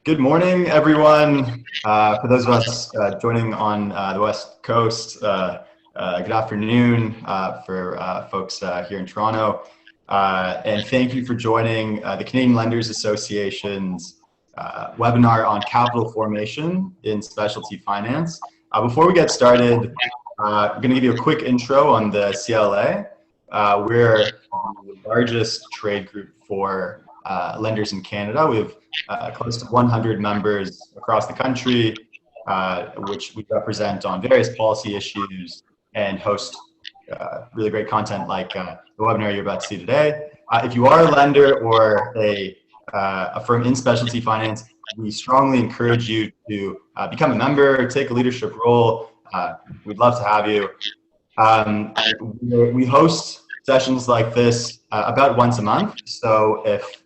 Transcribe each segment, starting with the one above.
Good morning, everyone. For those of us joining on the West Coast, good afternoon for folks here in Toronto. And thank you for joining the Canadian Lenders Association's webinar on capital formation in specialty finance. Before we get started, I'm going to give you a quick intro on the CLA. We're the largest trade group for lenders in Canada. We have close to 100 members across the country, which we represent on various policy issues and host really great content like the webinar you're about to see today. If you are a lender or a firm in specialty finance, we strongly encourage you to become a member, take a leadership role. We'd love to have you. We host sessions like this about once a month. So if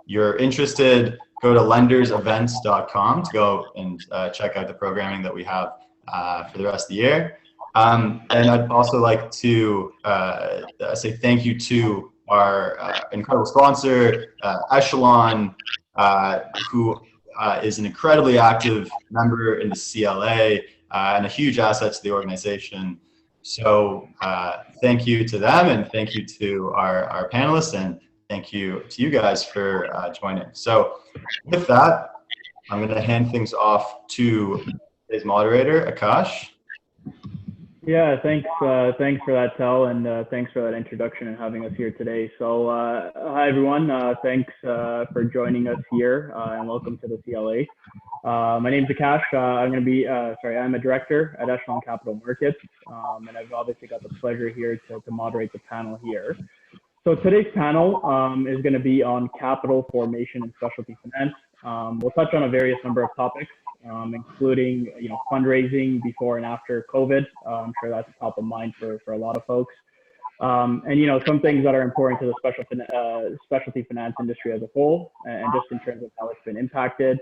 you're interested, go to lendersevents.com to go and check out the programming that we have for the rest of the year. And I'd also like to say thank you to our incredible sponsor, Echelon, who is an incredibly active member in the CLA and a huge asset to the organization. So thank you to them, and thank you to our panelists, and thank you to you guys for joining. So with that, I'm going to hand things off to today's moderator, Akash. Yeah, thanks for that, Tel, and thanks for that introduction and having us here today. So hi, everyone. Thanks for joining us here, and welcome to the CLA. My name is Akash. I'm a director at Echelon Capital Markets, and I've obviously got the pleasure here to moderate the panel here. So today's panel is going to be on capital formation and specialty finance. We'll touch on a various number of topics, including fundraising before and after COVID. I'm sure that's top of mind for a lot of folks. And some things that are important to the specialty finance industry as a whole, and just in terms of how it's been impacted.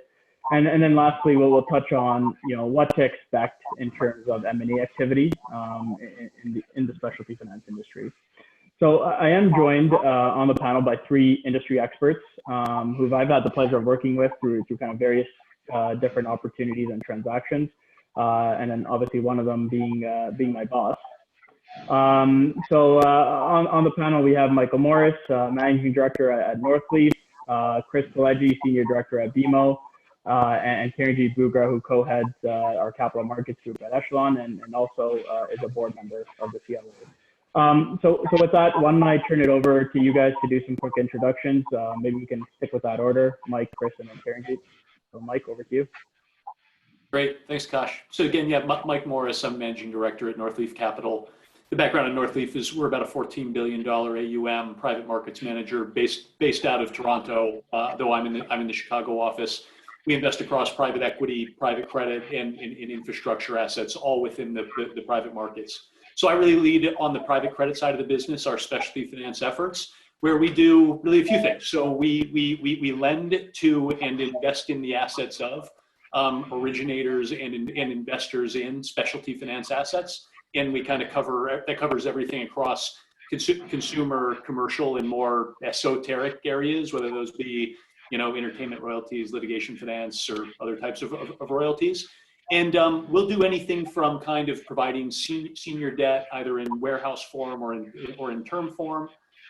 And then lastly, we'll touch on what to expect in terms of M&A activity in the specialty finance industry. So I am joined on the panel by three industry experts who I've had the pleasure of working with through kind of various different opportunities and transactions, and then obviously one of them being my boss. So on the panel we have Michael Morris, Managing Director at Northleaf, Chris Pileggi, Senior Director at BMO, and Kiranjit Bugra, who co-heads our capital markets group at Echelon, and also is a board member of the CLA. So with that, why don't I turn it over to you guys to do some quick introductions. Maybe we can stick with that order, Mike, Chris, and then Kiranjit. So Mike, over to you. Great, thanks, Kash. So again, yeah, Mike Morris, I'm Managing Director at Northleaf Capital. The background of Northleaf is we're about a $14 billion AUM private markets manager based out of Toronto, though I'm in the Chicago office. We invest across private equity, private credit, and in infrastructure assets, all within the private markets. So I really lead on the private credit side of the business, our specialty finance efforts, where we do really a few things. So we lend to and invest in the assets of originators and investors in specialty finance assets. And we kind of covers everything across consumer, commercial, and more esoteric areas, whether those be entertainment royalties, litigation finance, or other types of royalties. And we'll do anything from kind of providing senior debt, either in warehouse form or in term form,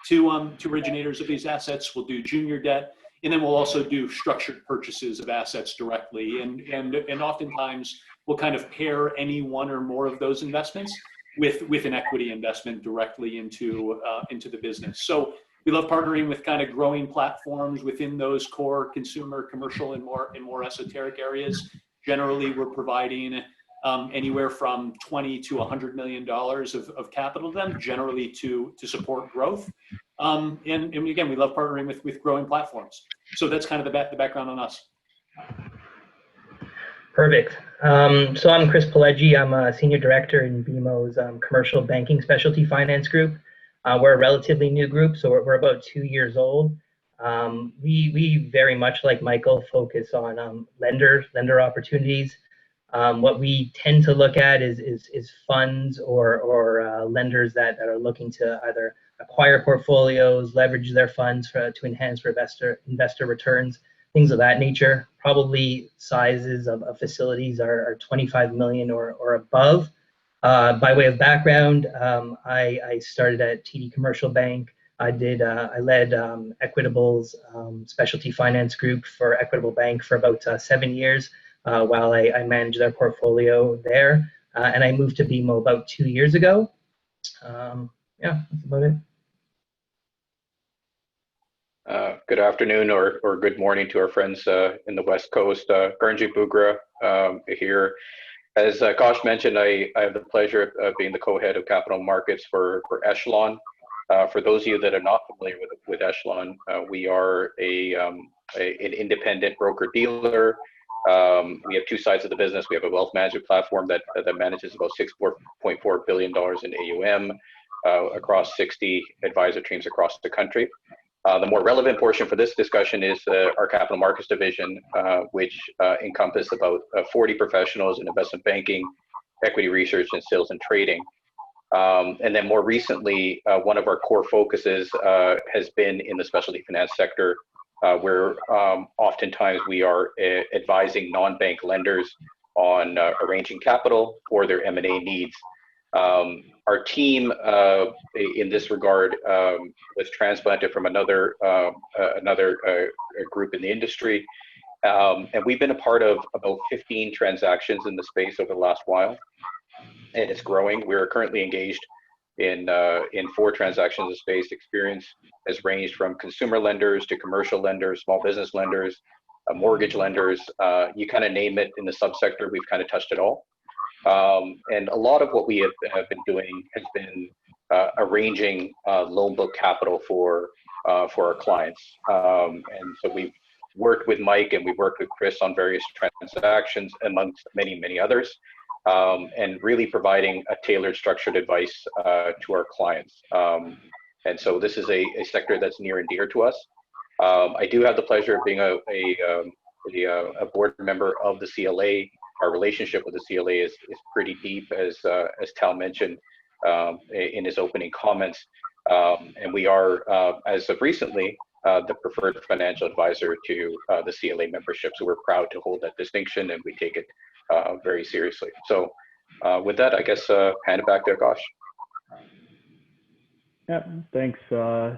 to originators of these assets. We'll do junior debt, and then we'll also do structured purchases of assets directly. And oftentimes we'll kind of pair any one or more of those investments with an equity investment directly into the business. So we love partnering with kind of growing platforms within those core consumer, commercial, and more esoteric areas. Generally, we're providing anywhere from $20 to $100 million of capital to them, generally to support growth. And again, we love partnering with growing platforms. So that's kind of the background on us. Perfect. So I'm Chris Pileggi. I'm a Senior Director in BMO's Commercial Banking Specialty Finance Group. We're a relatively new group, so we're about 2 years old. We very much like Michael focus on lender opportunities. What we tend to look at is funds or lenders that are looking to either acquire portfolios, leverage their funds to enhance for investor returns, things of that nature. Probably sizes of facilities are 25 million or above. By way of background, I started at TD Commercial Bank. I led Equitable's specialty finance group for Equitable Bank for about 7 years while I managed their portfolio there. And I moved to BMO about 2 years ago. Yeah, that's about it. Good afternoon or good morning to our friends in the West Coast. Karanjit Bugra here. As Kosh mentioned, I have the pleasure of being the co-head of capital markets for Echelon. For those of you that are not familiar with Echelon, we are an independent broker-dealer. We have two sides of the business. We have a wealth management platform that manages about $6.4 billion in AUM across 60 advisor teams across the country. The more relevant portion for this discussion is our capital markets division, which encompasses about 40 professionals in investment banking, equity research, and sales and trading. And then more recently, one of our core focuses has been in the specialty finance sector, where oftentimes we are advising non-bank lenders on arranging capital for their M&A needs. Our team in this regard was transplanted from another group in the industry, and we've been a part of about 15 transactions in the space over the last while, and it's growing. We're currently engaged in 4 transactions in the space. Experience has ranged from consumer lenders to commercial lenders, small business lenders, mortgage lenders. You kind of name it in the subsector, we've kind of touched it all. And a lot of what we have been doing has been arranging loan book capital for our clients. And so we've worked with Mike and we've worked with Chris on various transactions amongst many, many others, and really providing a tailored structured advice to our clients. And so this is a sector that's near and dear to us. I do have the pleasure of being a board member of the CLA. Our relationship with the CLA is pretty deep, as Tal mentioned in his opening comments. And we are, as of recently, the preferred financial advisor to the CLA membership. So we're proud to hold that distinction and we take it very seriously. So with that, I guess hand it back to Akash. Yeah, thanks.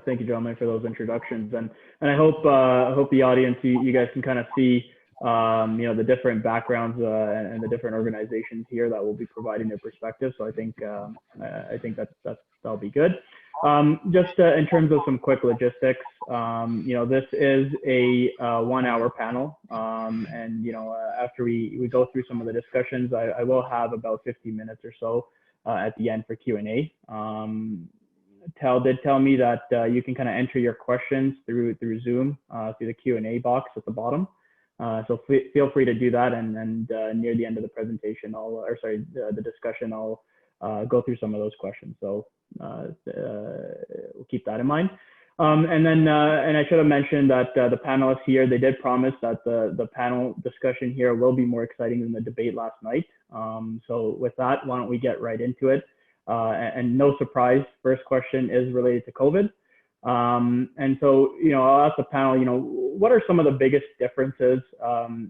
Thank you, John, for those introductions. And I hope the audience, you guys can kind of see the different backgrounds and the different organizations here that will be providing their perspective. So I think that'll be good. Just in terms of some quick logistics, this is a 1-hour panel, and after we go through some of the discussions, I will have about 15 minutes or so at the end for Q&A. Tal did tell me that you can kind of enter your questions through Zoom through the Q&A box at the bottom. So feel free to do that, and near the end of the presentation, the discussion, I'll go through some of those questions. So we'll keep that in mind. And I should have mentioned that the panelists here, they did promise that the panel discussion here will be more exciting than the debate last night. So with that, why don't we get right into it? And no surprise, first question is related to COVID. And so, I'll ask the panel, what are some of the biggest differences,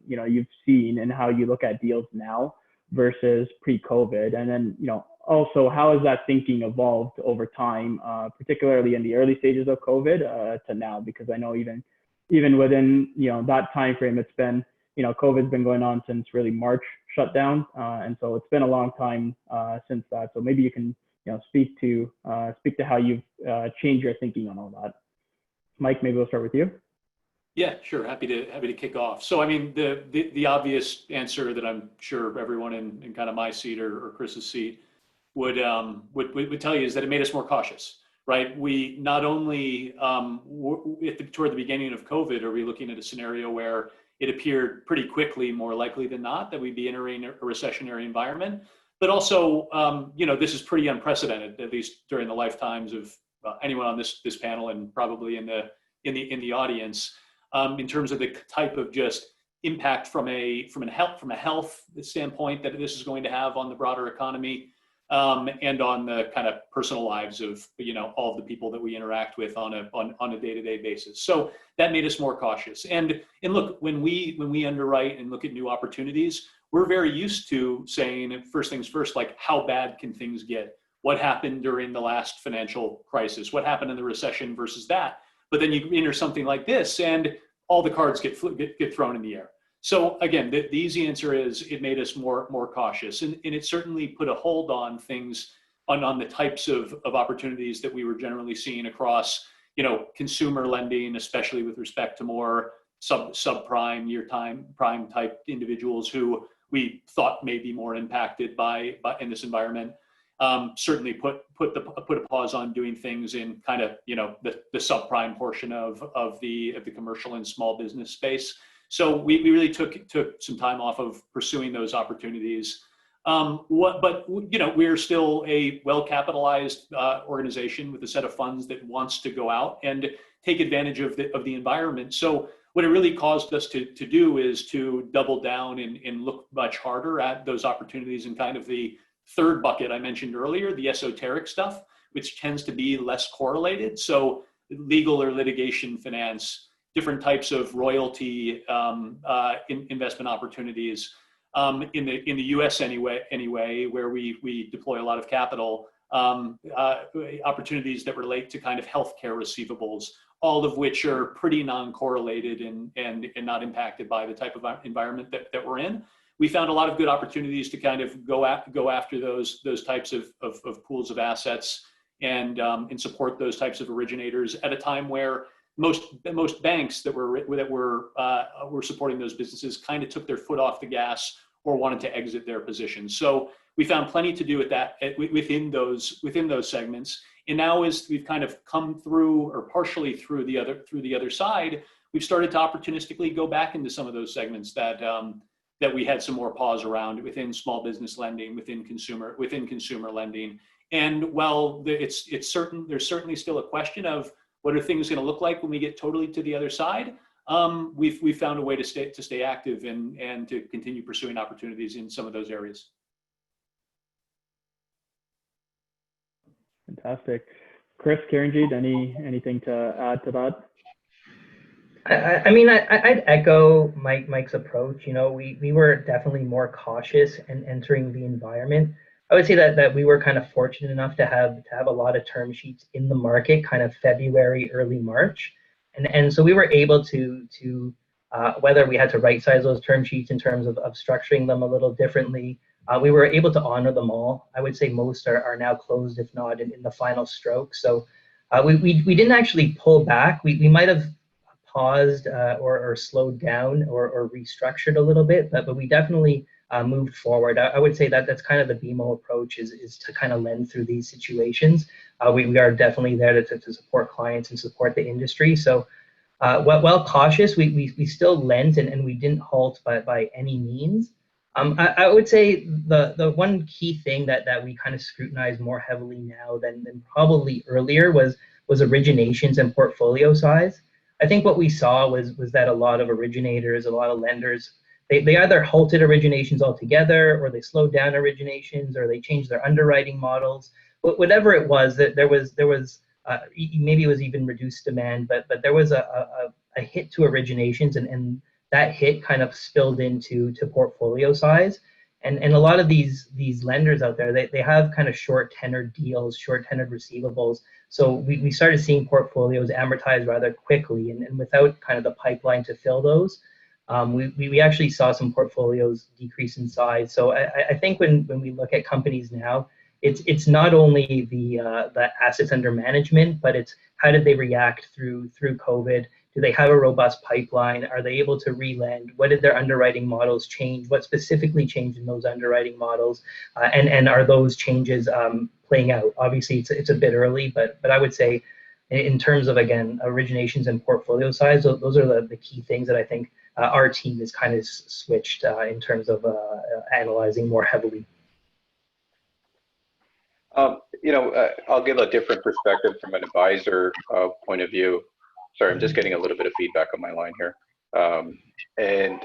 you've seen in how you look at deals now versus pre-COVID? And then, also, how has that thinking evolved over time, particularly in the early stages of COVID to now? Because I know even within, that time frame, it's been, COVID's been going on since really March shutdown. And so it's been a long time since that. So maybe you can, speak to how you've changed your thinking on all that. Mike, maybe we'll start with you. Yeah, sure. Happy to kick off. So, I mean, the obvious answer that I'm sure everyone in kind of my seat or Chris's seat would tell you is that it made us more cautious, right? We not only toward the beginning of COVID, are we looking at a scenario where it appeared pretty quickly, more likely than not, that we'd be entering a recessionary environment. But also, this is pretty unprecedented, at least during the lifetimes of anyone on this panel and probably in the audience, in terms of the type of just impact from a health standpoint that this is going to have on the broader economy. and on the kind of personal lives of, all of the people that we interact with on a day-to-day basis. So that made us more cautious. And look, when we underwrite and look at new opportunities, we're very used to saying, first things first, like, how bad can things get? What happened during the last financial crisis? What happened in the recession versus that? But then you enter something like this and all the cards get thrown in the air. So again, the easy answer is it made us more cautious, and it certainly put a hold on things, on the types of opportunities that we were generally seeing across, consumer lending, especially with respect to more subprime, prime type individuals who we thought may be more impacted by in this environment. Certainly put a pause on doing things in kind of the subprime portion of the commercial and small business space. So we really took some time off of pursuing those opportunities. But we're still a well-capitalized organization with a set of funds that wants to go out and take advantage of the environment. So what it really caused us to do is to double down and look much harder at those opportunities in kind of the third bucket I mentioned earlier, the esoteric stuff, which tends to be less correlated. So legal or litigation finance, different types of royalty investment opportunities in the U.S. anyway, where we deploy a lot of capital, opportunities that relate to kind of healthcare receivables, all of which are pretty non-correlated and not impacted by the type of environment that we're in. We found a lot of good opportunities to kind of go after those types of pools of assets and support those types of originators at a time where most banks that were supporting those businesses kind of took their foot off the gas or wanted to exit their positions. So we found plenty to do with that within those segments. And now, as we've kind of come through or partially through the other side, we've started to opportunistically go back into some of those segments that we had some more pause around within small business lending, within consumer lending. And while there's certainly still a question of what are things going to look like when we get totally to the other side, we've found a way to stay active and to continue pursuing opportunities in some of those areas. Fantastic. Chris, Kiranjit, anything to add to that? I'd echo Mike's approach. We were definitely more cautious in entering the environment. I would say that we were kind of fortunate enough to have a lot of term sheets in the market kind of February, early March. And so we were able to whether we had to right size those term sheets in terms of structuring them a little differently, we were able to honor them all. I would say most are now closed, if not in the final stroke. So we didn't actually pull back. We might have paused or slowed down or restructured a little bit, but we definitely moved forward. I would say that that's kind of the BMO approach is to kind of lend through these situations. We are definitely there to support clients and support the industry. So while cautious, we still lent and we didn't halt by any means. I would say the one key thing that we kind of scrutinize more heavily now than probably earlier was originations and portfolio size. I think what we saw was that a lot of originators, a lot of lenders, they either halted originations altogether, or they slowed down originations, or they changed their underwriting models. But whatever it was, that there was maybe it was even reduced demand, but there was a hit to originations, and that hit kind of spilled into portfolio size. And a lot of these lenders out there, they have kind of short tenured deals, short tenured receivables. So we started seeing portfolios amortize rather quickly, and without kind of the pipeline to fill those, we actually saw some portfolios decrease in size. So I think when we look at companies now, it's not only the assets under management, but it's how did they react through COVID? Do they have a robust pipeline? Are they able to re-lend? What did their underwriting models change? What specifically changed in those underwriting models? And are those changes playing out? Obviously, it's a bit early, but I would say in terms of, again, originations and portfolio size, those are the key things that I think our team has kind of switched in terms of analyzing more heavily. I'll give a different perspective from an advisor point of view. Sorry, I'm just getting a little bit of feedback on my line here. And,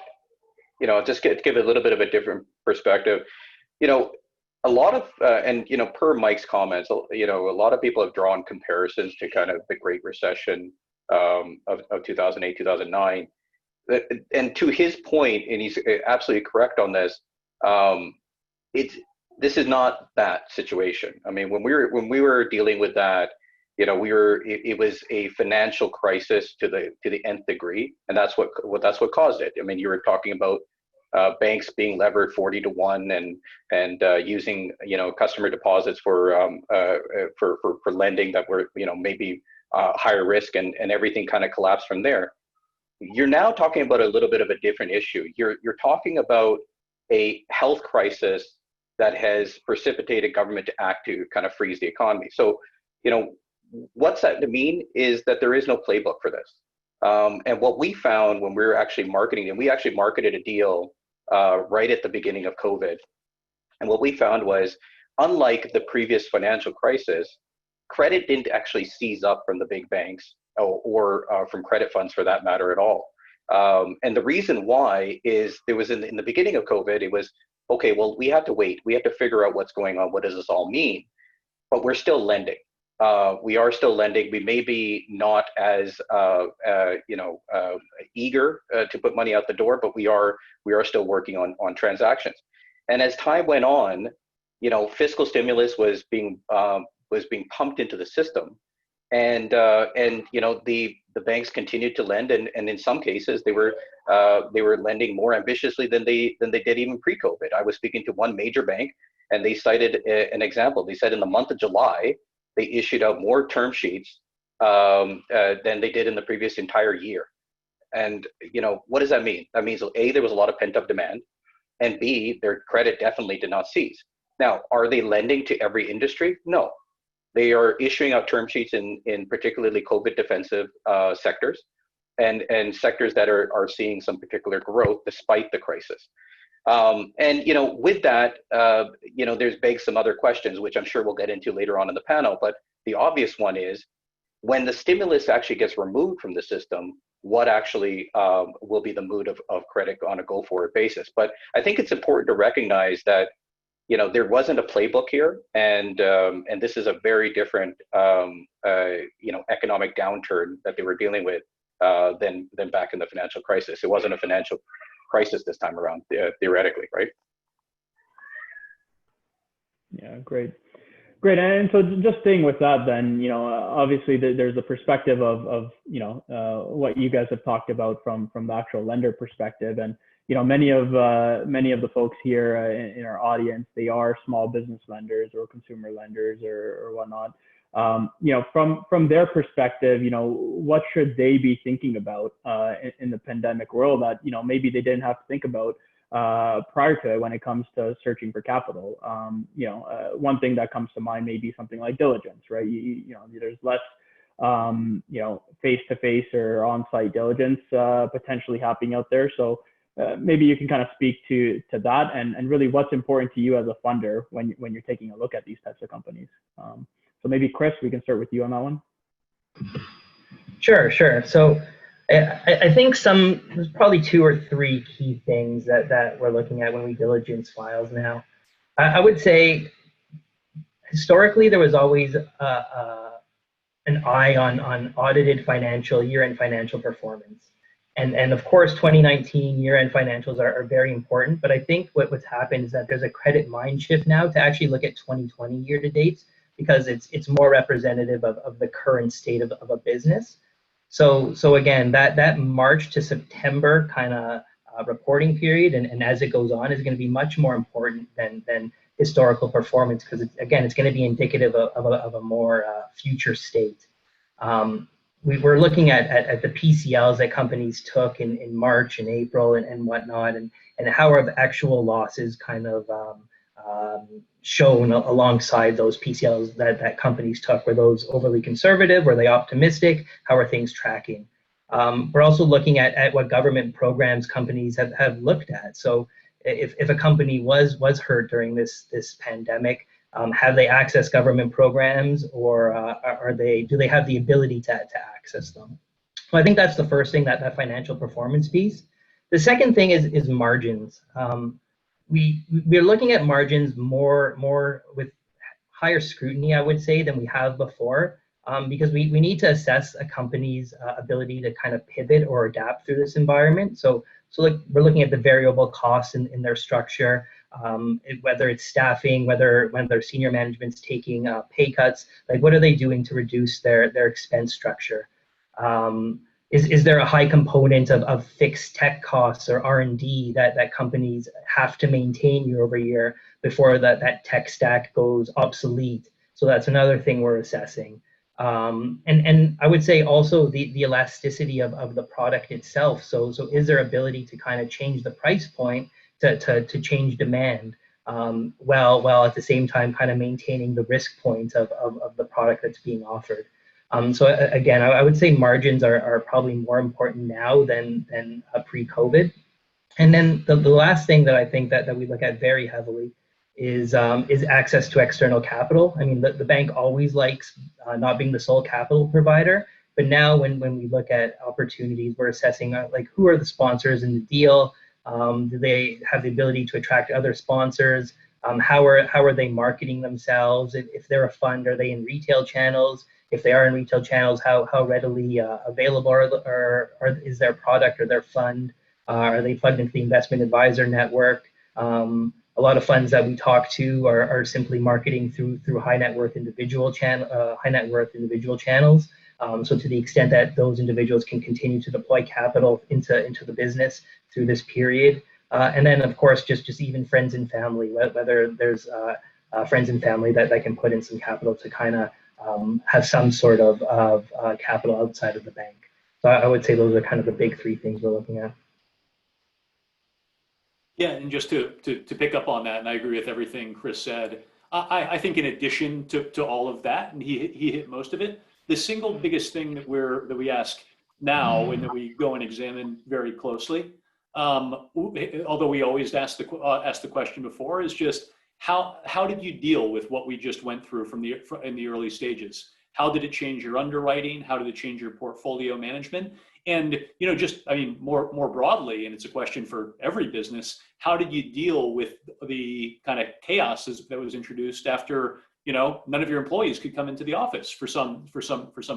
just give a little bit of a different perspective. A a lot of, and per Mike's comments, a lot of people have drawn comparisons to kind of the Great Recession of 2008, 2009. And to his point, and he's absolutely correct on this, this is not that situation. I mean, when we were dealing with that, it was a financial crisis to the nth degree, and that's what caused it. I mean, you were talking about banks being levered 40 to 1 and using customer deposits for lending that were maybe higher risk, and everything kind of collapsed from there. You're now talking about a little bit of a different issue. You're talking about a health crisis that has precipitated government to act to kind of freeze the economy. So, what's that to mean is that there is no playbook for this. And what we found when we were actually marketing, and we actually marketed a deal right at the beginning of COVID. And what we found was, unlike the previous financial crisis, credit didn't actually seize up from the big banks or from credit funds for that matter at all. And the reason why is there was in the beginning of COVID, it was, okay, well, we have to wait. We have to figure out what's going on. What does this all mean? But we're still lending. We are still lending. We may be not as eager to put money out the door, but we are still working on transactions. And as time went on, fiscal stimulus was being pumped into the system, and the banks continued to lend, and in some cases they were lending more ambitiously than they did even pre-COVID. I was speaking to one major bank, and they cited an example. They said in the month of July, they issued out more term sheets than they did in the previous entire year. And what does that mean? That means A, there was a lot of pent-up demand, and B, their credit definitely did not seize. Now, are they lending to every industry? No. They are issuing out term sheets in particularly COVID defensive sectors, and sectors that are seeing some particular growth despite the crisis. With that, there's begs some other questions, which I'm sure we'll get into later on in the panel. But the obvious one is, when the stimulus actually gets removed from the system, what actually will be the mood of credit on a go-forward basis? But I think it's important to recognize that there wasn't a playbook here, and this is a very different economic downturn that they were dealing with than back in the financial crisis. It wasn't a financial crisis this time around, theoretically, right? Yeah, great. And so just staying with that, then, obviously there's a perspective of what you guys have talked about from the actual lender perspective, and many of the folks here in our audience, they are small business lenders or consumer lenders or whatnot. From their perspective, what should they be thinking about in the pandemic world that maybe they didn't have to think about prior to it when it comes to searching for capital? One thing that comes to mind may be something like diligence, right? There's less face-to-face or on-site diligence potentially happening out there. So maybe you can kind of speak to that and really what's important to you as a funder when you're taking a look at these types of companies. So maybe Chris, we can start with you on that one. Sure. So I think there's probably 2 or 3 key things that we're looking at when we diligence files now. I would say historically there was always an eye on audited year-end financial performance. And of course, 2019 year-end financials are very important, but I think what's happened is that there's a credit mind shift now to actually look at 2020 year-to-dates, because it's more representative of the current state of a business. So again, that March to September kind of reporting period, and as it goes on, is going to be much more important than historical performance, because it's going to be indicative of a more future state. We were looking at the PCLs that companies took in March and April and whatnot, and how are the actual losses kind of shown alongside those PCLs that companies took. Were those overly conservative? Were they optimistic? How are things tracking? We're also looking at what government programs companies have looked at. So if a company was hurt during this pandemic, have they accessed government programs, or do they have the ability to access them? So I think that's the first thing, that financial performance piece. The second thing is margins. we're looking at margins more with higher scrutiny, I would say, than we have before, because we need to assess a company's ability to kind of pivot or adapt through this environment. So like we're looking at the variable costs in their structure, whether it's staffing, whether senior management's taking pay cuts, like what are they doing to reduce their expense structure? Is there a high component of fixed tech costs or R&D that companies have to maintain year over year before that tech stack goes obsolete? So that's another thing we're assessing. And I would say also the elasticity of the product itself. So is there ability to kind of change the price point to change demand, while at the same time kind of maintaining the risk point of the product that's being offered. So again, I would say margins are probably more important now than pre-COVID. And then the last thing that I think that we look at very heavily is access to external capital. I mean, the bank always likes not being the sole capital provider, but now when we look at opportunities, we're assessing like who are the sponsors in the deal. Do they have the ability to attract other sponsors? How are they marketing themselves? If they're a fund, are they in retail channels? If they are in retail channels, how readily available is their product or their fund? Are they plugged into the investment advisor network? A lot of funds that we talk to are simply marketing through high net worth individual channels. So to the extent that those individuals can continue to deploy capital into the business through this period, and then of course just even friends and family, whether there's friends and family that can put in some capital to kind of have some sort of capital outside of the bank. So I would say those are kind of the big three things we're looking at. Yeah, and just to pick up on that, and I agree with everything Chris said. I think in addition to all of that, and he hit most of it, the single biggest thing that we ask now and that we go and examine very closely, although we always ask the question before, is just how did you deal with what we just went through in the early stages? How did it change your underwriting? How did it change your portfolio management? And more broadly, and it's a question for every business, how did you deal with the kind of chaos that was introduced after none of your employees could come into the office for some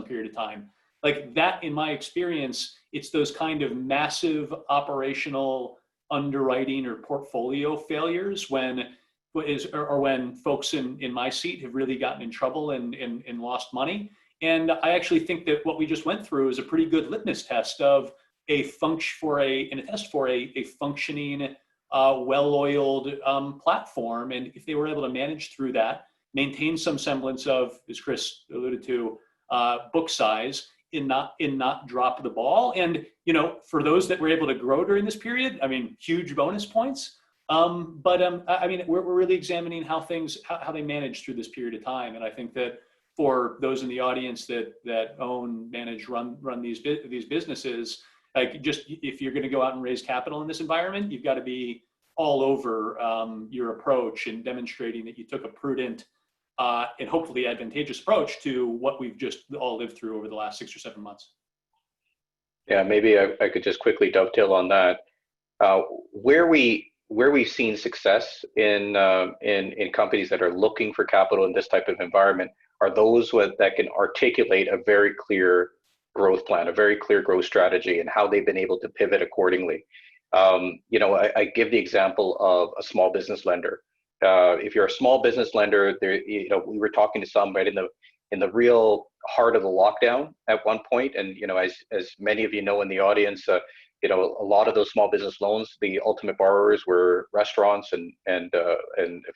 period of time? Like that, in my experience, it's those kind of massive operational underwriting or portfolio failures when folks in my seat have really gotten in trouble and lost money. And I actually think that what we just went through is a pretty good litmus test of a functioning, well-oiled platform. And if they were able to manage through that, maintain some semblance of, as Chris alluded to, book size, and not drop the ball. And for those that were able to grow during this period, huge bonus points. We're really examining how they manage through this period of time. And I think that for those in the audience that own, manage, run these businesses, like just if you're going to go out and raise capital in this environment, you've got to be all over your approach and demonstrating that you took a prudent and hopefully advantageous approach to what we've just all lived through over the last 6 or 7 months. Yeah, maybe I could just quickly dovetail on that. Where we've seen success in companies that are looking for capital in this type of environment are those that can articulate a very clear growth plan, a very clear growth strategy, and how they've been able to pivot accordingly. I give the example of a small business lender. If you're a small business lender, we were talking to some right in the real heart of the lockdown at one point, and as many of you know in the audience, a lot of those small business loans, the ultimate borrowers were restaurants and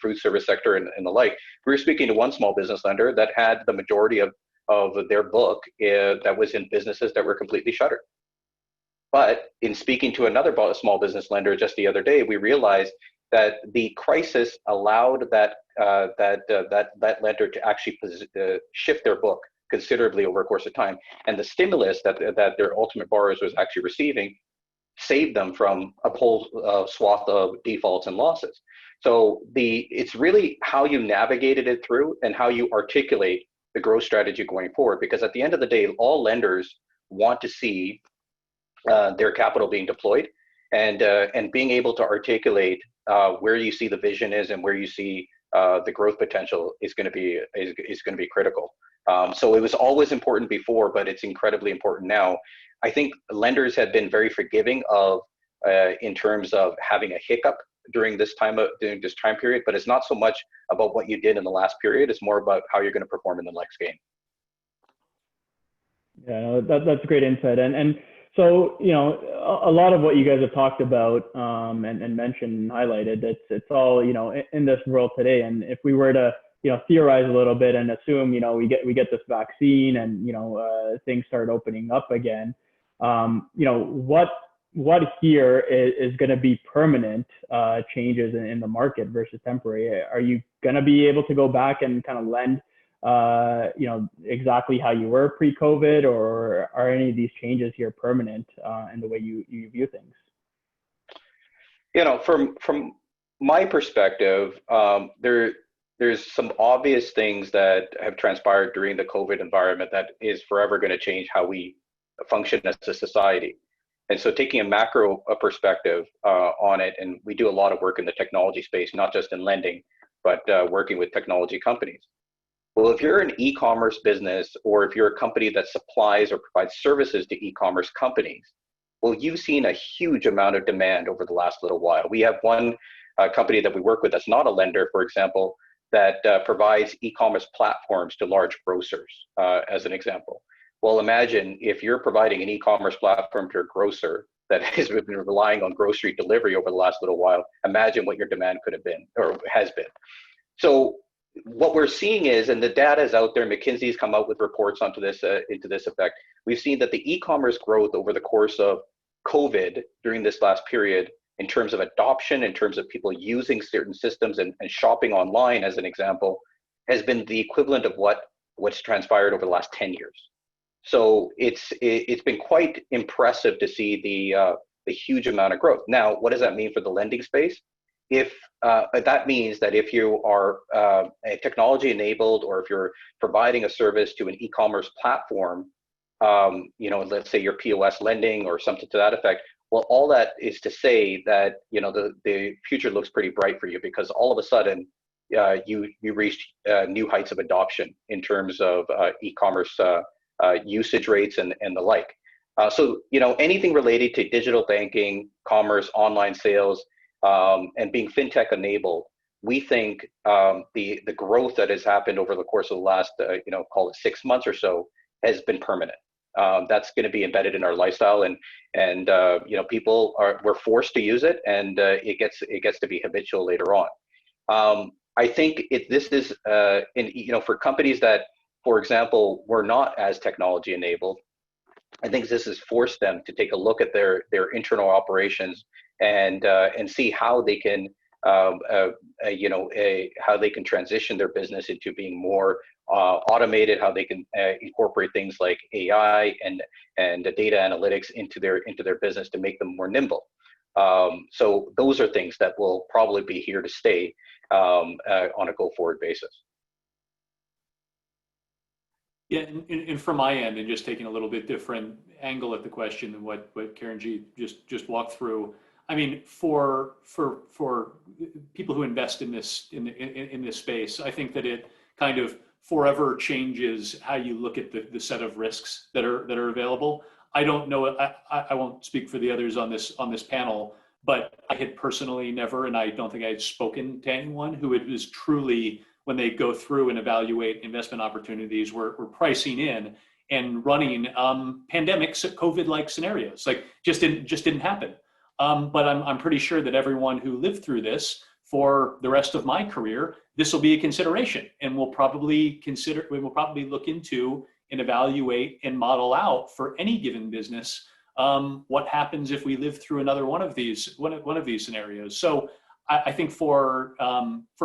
food service sector and the like. We were speaking to one small business lender that had the majority of their book that was in businesses that were completely shuttered. But in speaking to another small business lender just the other day, we realized that the crisis allowed that lender to actually shift their book considerably over a course of time, and the stimulus that their ultimate borrowers was actually receiving saved them from a whole swath of defaults and losses. So it's really how you navigated it through and how you articulate the growth strategy going forward. Because at the end of the day, all lenders want to see their capital being deployed, and being able to articulate where you see the vision is and where you see the growth potential is going to be critical. So it was always important before, but it's incredibly important now. I think lenders have been very forgiving of in terms of having a hiccup during this time period, but it's not so much about what you did in the last period. It's more about how you're going to perform in the next game. Yeah, that's great insight. And so, you know, a lot of what you guys have talked about and mentioned and highlighted, it's all, you know, in this world today. And if we were to, you know, theorize a little bit and assume, you know, we get this vaccine and, you know, things start opening up again, you know, what here is going to be permanent changes in the market versus temporary? Are you going to be able to go back and kind of lend, you know, exactly how you were pre-COVID, or are any of these changes here permanent in the way you view things? You know, from my perspective, there's some obvious things that have transpired during the COVID environment that is forever going to change how we function as a society. And so taking a macro perspective on it, and we do a lot of work in the technology space, not just in lending, but working with technology companies. Well, if you're an e-commerce business, or if you're a company that supplies or provides services to e-commerce companies, well, you've seen a huge amount of demand over the last little while. We have one company that we work with that's not a lender, for example, that provides e-commerce platforms to large grocers, as an example. Well, imagine if you're providing an e-commerce platform to a grocer that has been relying on grocery delivery over the last little while. Imagine what your demand could have been or has been. So what we're seeing is, and the data is out there, McKinsey's come out with reports onto this into this effect. We've seen that the e-commerce growth over the course of COVID during this last period, in terms of adoption, in terms of people using certain systems and shopping online, as an example, has been the equivalent of what's transpired over the last 10 years. So it's been quite impressive to see the huge amount of growth. Now, what does that mean for the lending space? If that means that if you are a technology enabled, or if you're providing a service to an e-commerce platform, you know, let's say your POS lending or something to that effect, well, all that is to say that, you know, the future looks pretty bright for you, because all of a sudden you reached new heights of adoption in terms of e-commerce usage rates and the like. So, you know, anything related to digital banking, commerce, online sales, and being fintech enabled, we think the growth that has happened over the course of the last, you know, call it 6 months or so, has been permanent. That's going to be embedded in our lifestyle, and you know, we're forced to use it, and it gets to be habitual later on. I think this is you know, for companies that, for example, were not as technology enabled, I think this has forced them to take a look at their internal operations and see how they can you know, how they can transition their business into being more automated, how they can incorporate things like AI and data analytics into their business to make them more nimble. So those are things that will probably be here to stay on a go-forward basis. Yeah, and from my end, and just taking a little bit different angle at the question than what Karen G just walked through. I mean, for people who invest in this space, I think that it kind of forever changes how you look at the set of risks that are available. I don't know. I won't speak for the others on this panel, but I had personally never, and I don't think I had spoken to anyone who it was truly, when they go through and evaluate investment opportunities, we're pricing in and running pandemics, COVID-like scenarios. Like just didn't happen. But I'm pretty sure that everyone who lived through this for the rest of my career, this will be a consideration, and we'll probably look into and evaluate and model out for any given business what happens if we live through another one of these scenarios. So I think for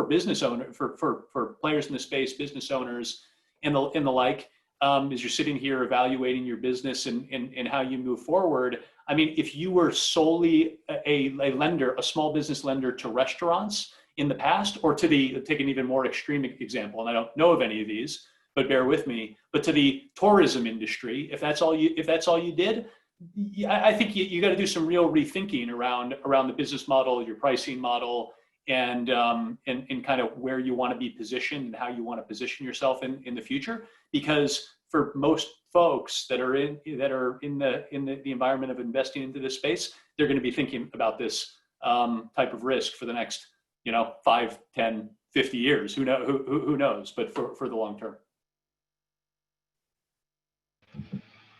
business owners, for players in the space, business owners and the like, as you're sitting here evaluating your business and how you move forward, I mean, if you were solely a lender, a small business lender to restaurants in the past, or take an even more extreme example, and I don't know of any of these, but bear with me, but to the tourism industry, if that's all you did, Yeah, I think you got to do some real rethinking around the business model, your pricing model, and kind of where you want to be positioned and how you want to position yourself in the future. Because for most folks that are in the environment of investing into this space, they're going to be thinking about this type of risk for the next 5, 10, 50 years. Who knows? But for the long term.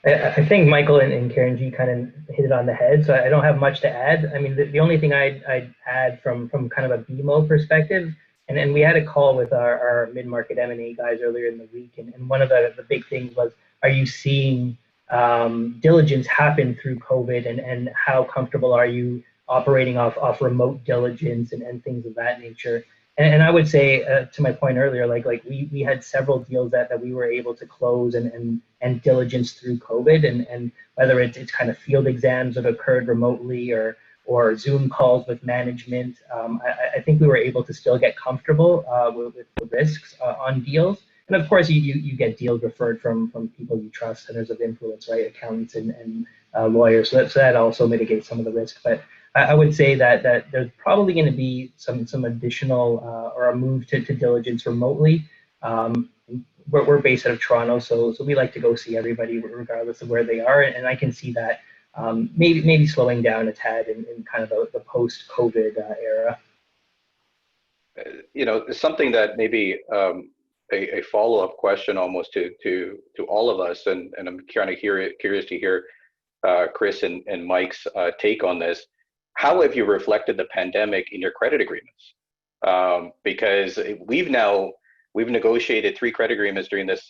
I think Michael and Karen G kind of hit it on the head, so I don't have much to add. I mean, the only thing I'd add from kind of a BMO perspective, and we had a call with our mid-market M&A guys earlier in the week, and one of the big things was, are you seeing diligence happen through COVID, and how comfortable are you operating off remote diligence and things of that nature? And I would say, to my point earlier, like we had several deals that we were able to close and diligence through COVID, and whether it's kind of field exams that occurred remotely or Zoom calls with management, I think we were able to still get comfortable with the risks on deals. And of course, you get deals referred from people you trust, centers of influence, right, accountants and lawyers. So that also mitigates some of the risk. But I would say that there's probably going to be some additional or a move to diligence remotely. We're based out of Toronto, so we like to go see everybody regardless of where they are, and I can see that maybe slowing down a tad in kind of the post-COVID era. Something that maybe a follow-up question almost to all of us, and I'm kind of curious to hear Chris and Mike's take on this. How have you reflected the pandemic in your credit agreements? Because we've negotiated 3 credit agreements during this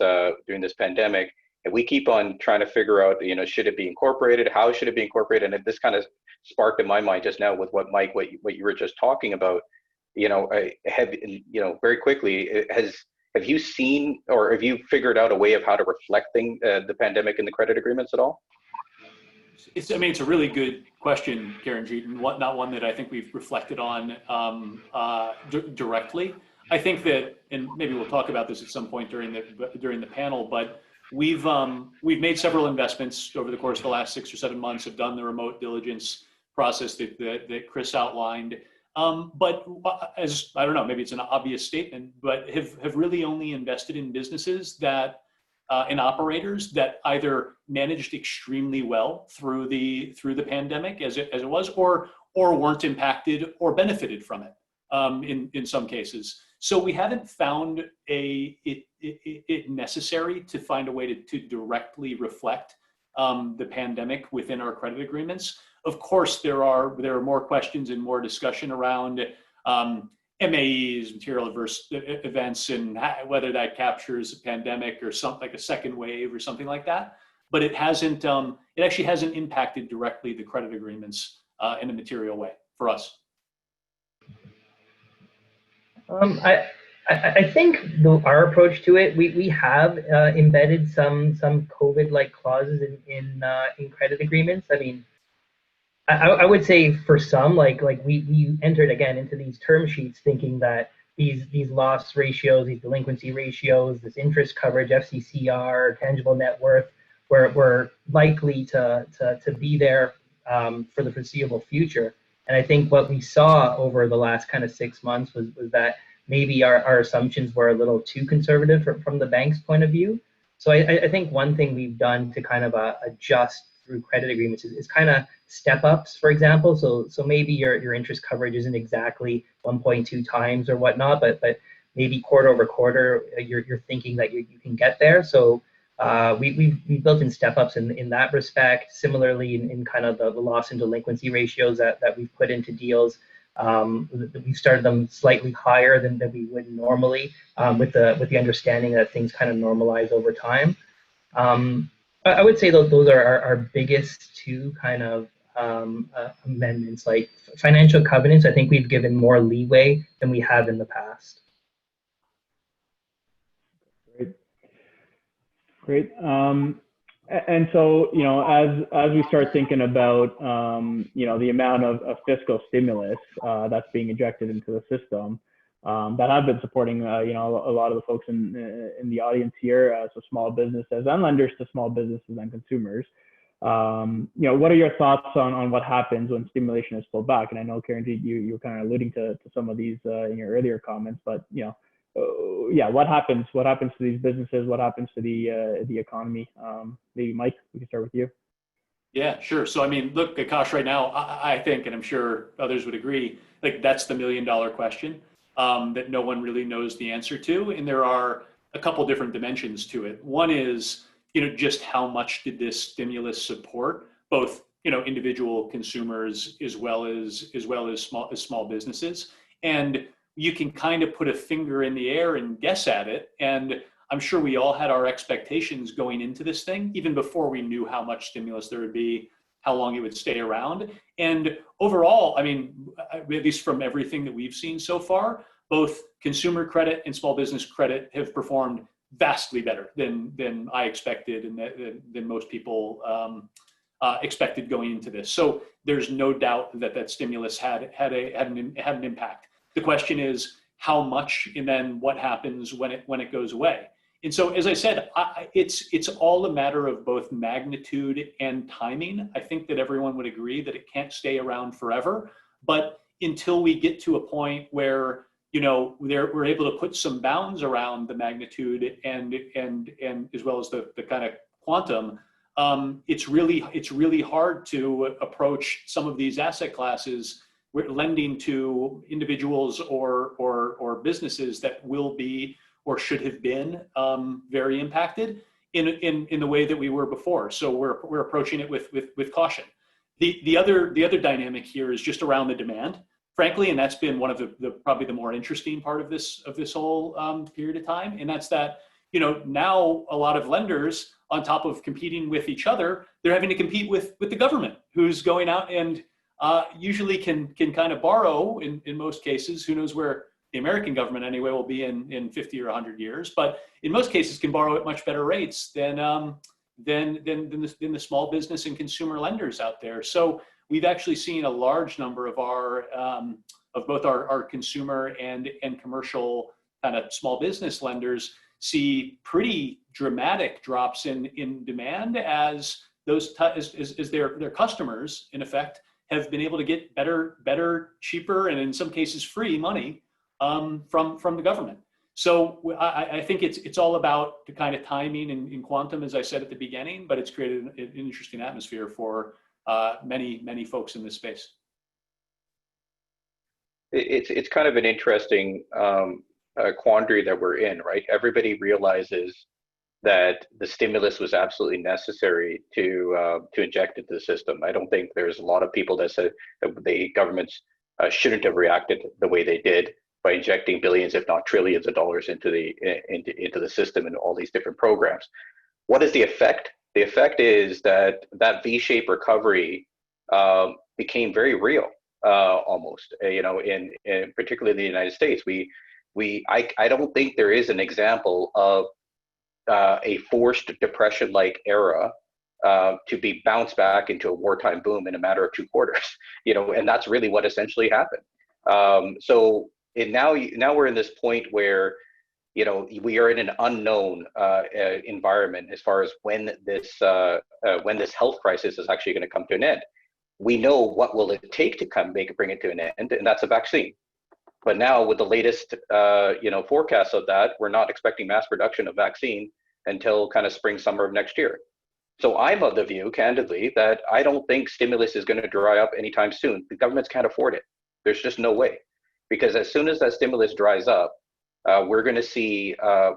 pandemic, and we keep on trying to figure out, should it be incorporated? How should it be incorporated? And this kind of sparked in my mind just now with what you were just talking about. Very quickly, have you seen or have you figured out a way of how to reflect the pandemic in the credit agreements at all? It's a really good question, Karen G, and not one that I think we've reflected on directly. I think that, and maybe we'll talk about this at some point during the panel, but we've made several investments over the course of the last 6 or 7 months, have done the remote diligence process that Chris outlined. But as, I don't know, maybe it's an obvious statement, but have really only invested in businesses that and operators that either managed extremely well through the pandemic as it was, or weren't impacted or benefited from it in some cases. So we haven't found it necessary to find a way to directly reflect the pandemic within our credit agreements. Of course, there are more questions and more discussion around MAEs, material adverse events, and whether that captures a pandemic or something like a second wave or something like that. But it hasn't. It actually hasn't impacted directly the credit agreements in a material way for us. I think our approach to it, we have embedded some COVID-like clauses in credit agreements. I mean, I would say for some, like we entered again into these term sheets thinking that these loss ratios, these delinquency ratios, this interest coverage, FCCR, tangible net worth, were likely to be there for the foreseeable future. And I think what we saw over the last kind of 6 months was that maybe our assumptions were a little too conservative from the bank's point of view. So I think one thing we've done to kind of adjust through credit agreements is kind of step ups, for example. So maybe your interest coverage isn't exactly 1.2 times or whatnot, but maybe quarter over quarter, you're thinking that you can get there. So we built in step ups in that respect. Similarly, in kind of the loss and delinquency ratios that we've put into deals, we started them slightly higher than we would normally, with the understanding that things kind of normalize over time. I would say those are our biggest 2 kind of amendments. Like financial covenants, I think we've given more leeway than we have in the past. Great. And so, as we start thinking about, the amount of fiscal stimulus that's being injected into the system, that have been supporting, a lot of the folks in the audience here, so small businesses and lenders to small businesses and consumers. What are your thoughts on what happens when stimulation is pulled back? And I know, Karen, you were kind of alluding to some of these in your earlier comments, but what happens? What happens to these businesses? What happens to the economy? Maybe Mike, we can start with you. Yeah, sure. So, I mean, look, Akash, right now, I think, and I'm sure others would agree, like that's the $1 million question that no one really knows the answer to. And there are a couple different dimensions to it. One is, just how much did this stimulus support both, individual consumers as well as small businesses. And you can kind of put a finger in the air and guess at it. And I'm sure we all had our expectations going into this thing, even before we knew how much stimulus there would be, how long it would stay around. And overall, I mean, at least from everything that we've seen so far, both consumer credit and small business credit have performed vastly better than I expected and than most people expected going into this. So there's no doubt that stimulus had an impact. The question is how much, and then what happens when it goes away. And so, as I said, it's all a matter of both magnitude and timing. I think that everyone would agree that it can't stay around forever, but until we get to a point where we're able to put some bounds around the magnitude and as well as the kind of quantum, it's really hard to approach some of these asset classes lending to individuals or businesses that will be or should have been very impacted in the way that we were before. So we're approaching it with caution. The other dynamic here is just around the demand, frankly, and that's been one of the probably the more interesting part of this whole period of time. And that's that now a lot of lenders, on top of competing with each other, they're having to compete with the government, who's going out and usually can kind of borrow in most cases. Who knows where the American government anyway will be in 50 or 100 years, but in most cases can borrow at much better rates than the small business and consumer lenders out there. So we've actually seen a large number of both our consumer and commercial kind of small business lenders see pretty dramatic drops in demand as their customers, in effect, have been able to get better, cheaper, and in some cases free money from the government. So I think it's all about the kind of timing and quantum, as I said at the beginning, but it's created an interesting atmosphere for many folks in this space. It's kind of an interesting quandary that we're in, right? Everybody realizes that the stimulus was absolutely necessary to inject into the system. I don't think there's a lot of people that said that the governments shouldn't have reacted the way they did by injecting billions, if not trillions of dollars into the system and all these different programs. What is the effect? The effect is that V-shaped recovery became very real, almost. In particularly in the United States, I don't think there is an example of a forced depression-like era to be bounced back into a wartime boom in a matter of 2 quarters. And that's really what essentially happened. Now we're in this point where we are in an unknown environment as far as when this health crisis is actually going to come to an end. We know what will it take to bring it to an end, and that's a vaccine. But now with the latest forecasts of that, we're not expecting mass production of vaccine until kind of spring, summer of next year. So I'm of the view, candidly, that I don't think stimulus is going to dry up anytime soon. The governments can't afford it. There's just no way, because as soon as that stimulus dries up, we're going to see a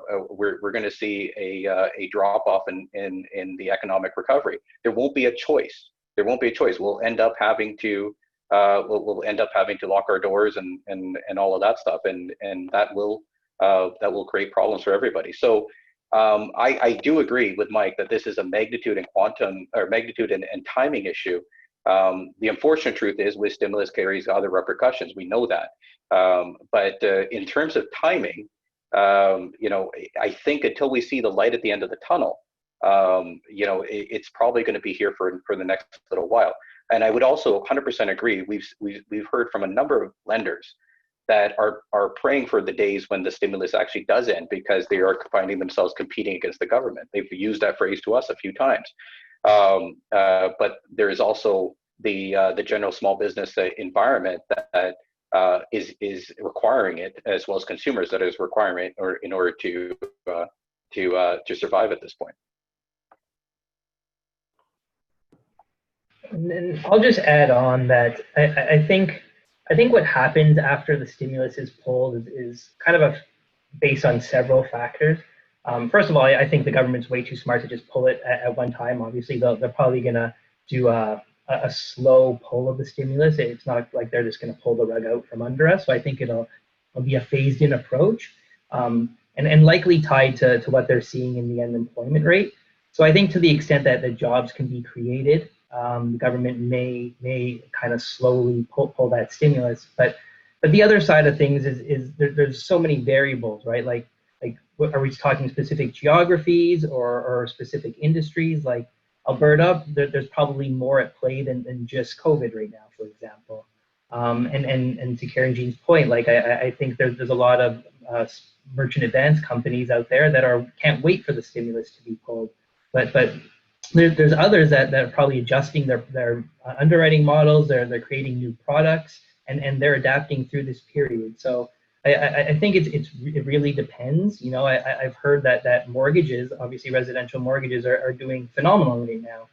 drop off in the economic recovery. There won't be a choice. We'll end up having to lock our doors and all of that stuff, and that will create problems for everybody. So I do agree with Mike that this is a magnitude and quantum, or magnitude and timing issue. The unfortunate truth is, with stimulus carries other repercussions. We know that. But in terms of timing, I think until we see the light at the end of the tunnel, it's probably going to be here for the next little while. And I would also 100% agree. We've heard from a number of lenders that are praying for the days when the stimulus actually does end, because they are finding themselves competing against the government. They've used that phrase to us a few times. But there is also the general small business environment that is requiring it, as well as consumers that is requiring it, or in order to survive at this point. And I'll just add on that I think what happens after the stimulus is pulled is kind of based on several factors. First of all, I think the government's way too smart to just pull it at one time. Obviously, they're probably going to do a slow pull of the stimulus. It's not like they're just going to pull the rug out from under us. So I think it'll be a phased-in approach, and likely tied to what they're seeing in the unemployment rate. So I think to the extent that the jobs can be created, the government may kind of slowly pull that stimulus. But the other side of things is there's so many variables, right? Like what, are we talking specific geographies or specific industries? Like Alberta, there's probably more at play than just COVID right now, for example. And to Karen Jean's point, like I think there's a lot of merchant advance companies out there that can't wait for the stimulus to be pulled. But there's others that are probably adjusting their underwriting models. They're creating new products, and they're adapting through this period. So I think it really depends. You know, I've heard that mortgages, obviously residential mortgages, are doing phenomenal right now.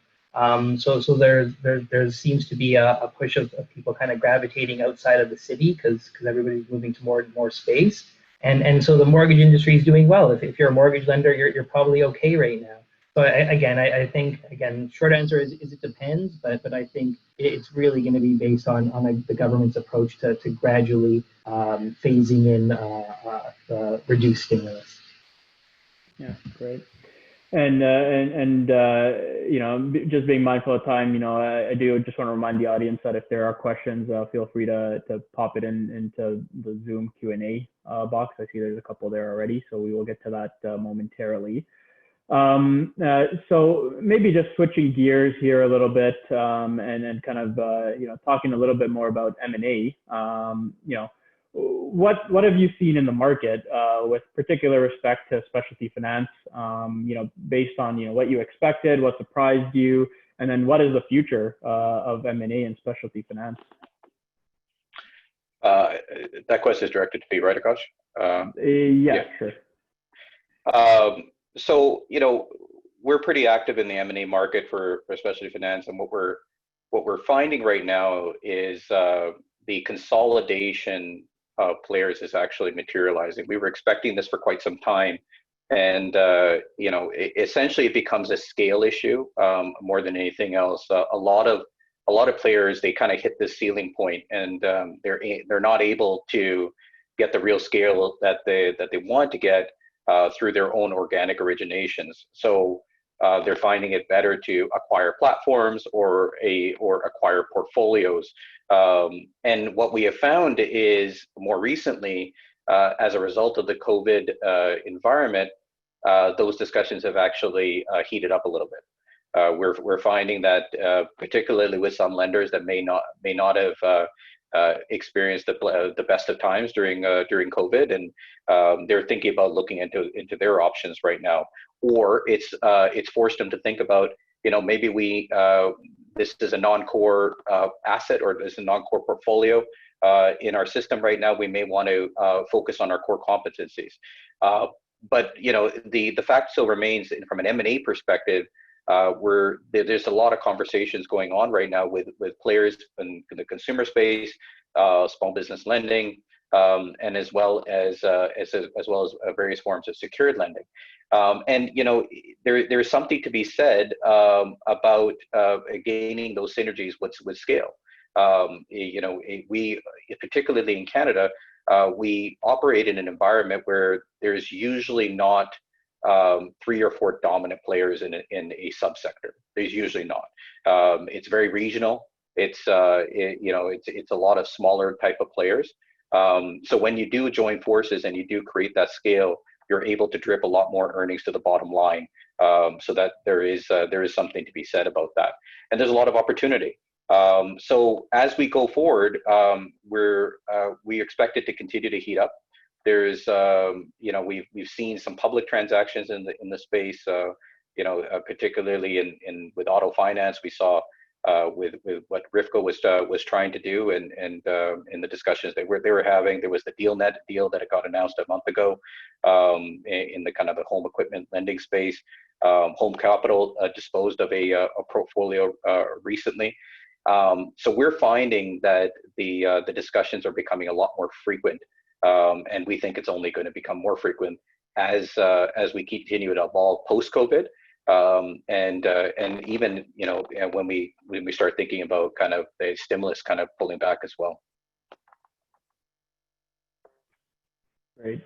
So there seems to be a push of people kind of gravitating outside of the city because everybody's moving to more space. And so the mortgage industry is doing well. If you're a mortgage lender, you're probably okay right now. So I think short answer is it depends, but I think it's really going to be based on the government's approach to gradually phasing in the reduced stimulus. Yeah, great. And you know, just being mindful of time, you know, I do just want to remind the audience that if there are questions, feel free to pop it into the Zoom Q&A box. I see there's a couple there already, so we will get to that momentarily. So maybe just switching gears here a little bit, and kind of you know, talking a little bit more about M&A. You know, what have you seen in the market with particular respect to specialty finance? You know, based on, you know, what you expected, what surprised you, and then what is the future of M&A and specialty finance? That question is directed to me, right, Akash? Yeah, sure. So, you know, we're pretty active in the M&A market for specialty finance, and what we're finding right now is the consolidation of players is actually materializing. We were expecting this for quite some time, and you know, essentially it becomes a scale issue more than anything else. A lot of players, they kind of hit the ceiling point, and they're not able to get the real scale that they want to get through their own organic originations. So they're finding it better to acquire platforms or acquire portfolios. And what we have found is more recently, as a result of the COVID environment, those discussions have actually heated up a little bit. We're finding that particularly with some lenders that may not have experienced the best of times during COVID, and they're thinking about looking into their options right now, or it's forced them to think about, you know, maybe this is a non-core asset, or this is a non-core portfolio in our system right now. We may want to focus on our core competencies, but you know, the fact still remains, from an M&A perspective, there's a lot of conversations going on right now with players in the consumer space, small business lending, and as well as various forms of secured lending. And you know, there's something to be said about gaining those synergies with scale. You know, we, particularly in Canada, we operate in an environment where there's usually not 3 or 4 dominant players in a subsector. There's usually not. It's very regional. It's you know, it's a lot of smaller type of players. So when you do join forces and you do create that scale, you're able to drip a lot more earnings to the bottom line. So that there is something to be said about that, and there's a lot of opportunity. So as we go forward, we expect it to continue to heat up. There's you know, we've seen some public transactions in the space. particularly in with auto finance, we saw with what RIFCO was trying to do, and in the discussions they were having. There was the DealNet deal that got announced a month ago in the kind of the home equipment lending space. Home Capital disposed of a portfolio recently. So we're finding that the discussions are becoming a lot more frequent, and we think it's only going to become more frequent as we continue to evolve post-COVID. And even when we start thinking about kind of the stimulus kind of pulling back as well. Great.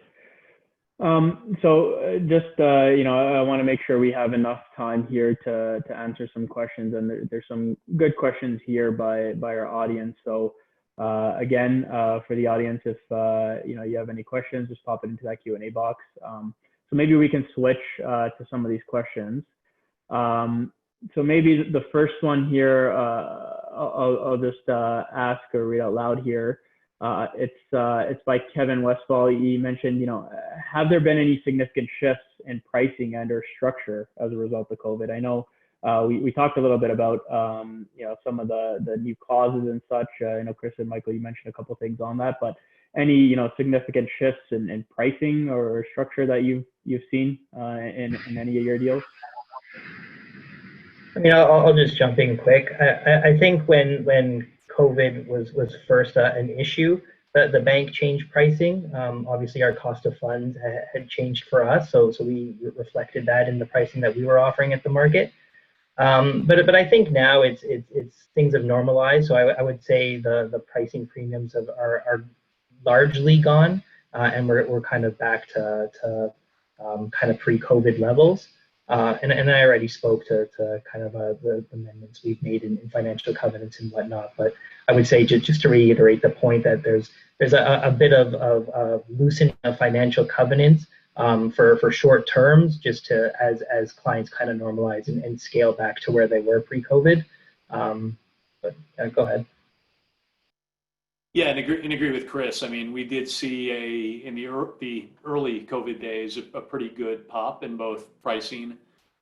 So just I want to make sure we have enough time here to answer some questions, and there's some good questions here by our audience. So again, for the audience, if you have any questions, just pop it into that Q&A box. So maybe we can switch to some of these questions. So maybe the first one here, I'll just ask or read out loud here. It's by Kevin Westfall. He mentioned, have there been any significant shifts in pricing and or structure as a result of COVID? I know we talked a little bit about some of the new clauses and such. I know Chris and Michael, you mentioned a couple things on that, but any significant shifts in pricing or structure that you've seen in any of your deals? I mean, I'll just jump in quick. I think when COVID was first an issue, the bank changed pricing. Obviously, our cost of funds had changed for us, so we reflected that in the pricing that we were offering at the market. But I think now it's things have normalized. So I would say the pricing premiums are largely gone, and we're kind of back to kind of pre-COVID levels. And I already spoke to kind of the amendments we've made in financial covenants and whatnot. But I would say just to reiterate the point that there's a bit of loosening of financial covenants for short terms, just to as clients kind of normalize and scale back to where they were pre-COVID. But go ahead. Yeah, and agree with Chris. I mean, we did see in the early COVID days a pretty good pop in both pricing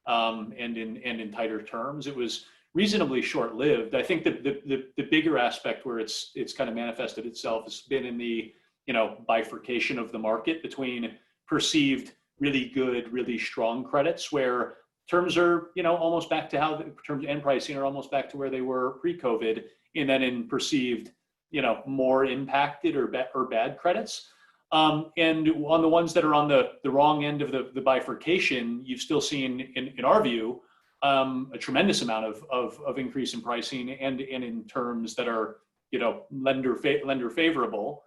and in tighter terms. It was reasonably short-lived. I think the bigger aspect where it's kind of manifested itself has been in the bifurcation of the market between perceived really good, really strong credits, where terms are almost back to how terms and pricing are almost back to where they were pre-COVID, and then in perceived more impacted or bad credits. And on the ones that are on the wrong end of the bifurcation, you've still seen, in our view, a tremendous amount of increase in pricing and in terms that are lender favorable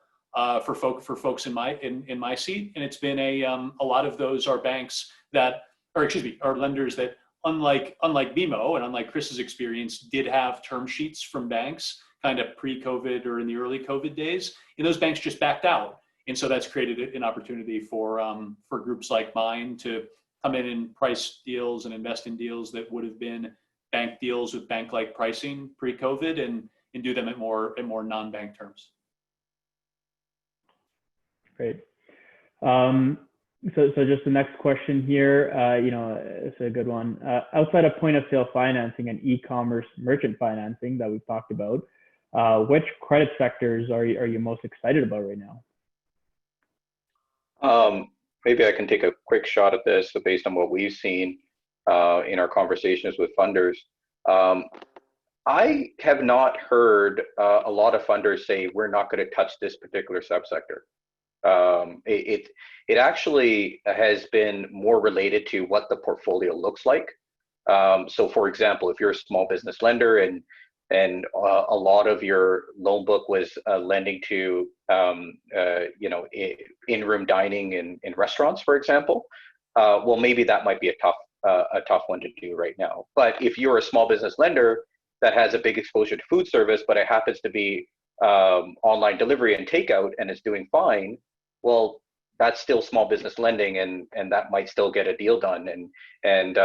for folks in my seat. And it's been a lot of those are banks are lenders that unlike BMO and unlike Chris's experience, did have term sheets from banks kind of pre-COVID or in the early COVID days, and those banks just backed out. And so that's created an opportunity for groups like mine to come in and price deals and invest in deals that would have been bank deals with bank-like pricing pre-COVID and do them at more non-bank terms. Great. So just the next question here, it's a good one. Outside of point of sale financing and e-commerce merchant financing that we've talked about, which credit sectors are you most excited about right now? Maybe I can take a quick shot at this based on what we've seen in our conversations with funders. I have not heard a lot of funders say we're not going to touch this particular subsector. It actually has been more related to what the portfolio looks like. So for example, if you're a small business lender and a lot of your loan book was lending to in-room dining in restaurants, for example, well, maybe that might be a tough one to do right now. But if you're a small business lender that has a big exposure to food service, but it happens to be online delivery and takeout and is doing fine, well, that's still small business lending, and that might still get a deal done. And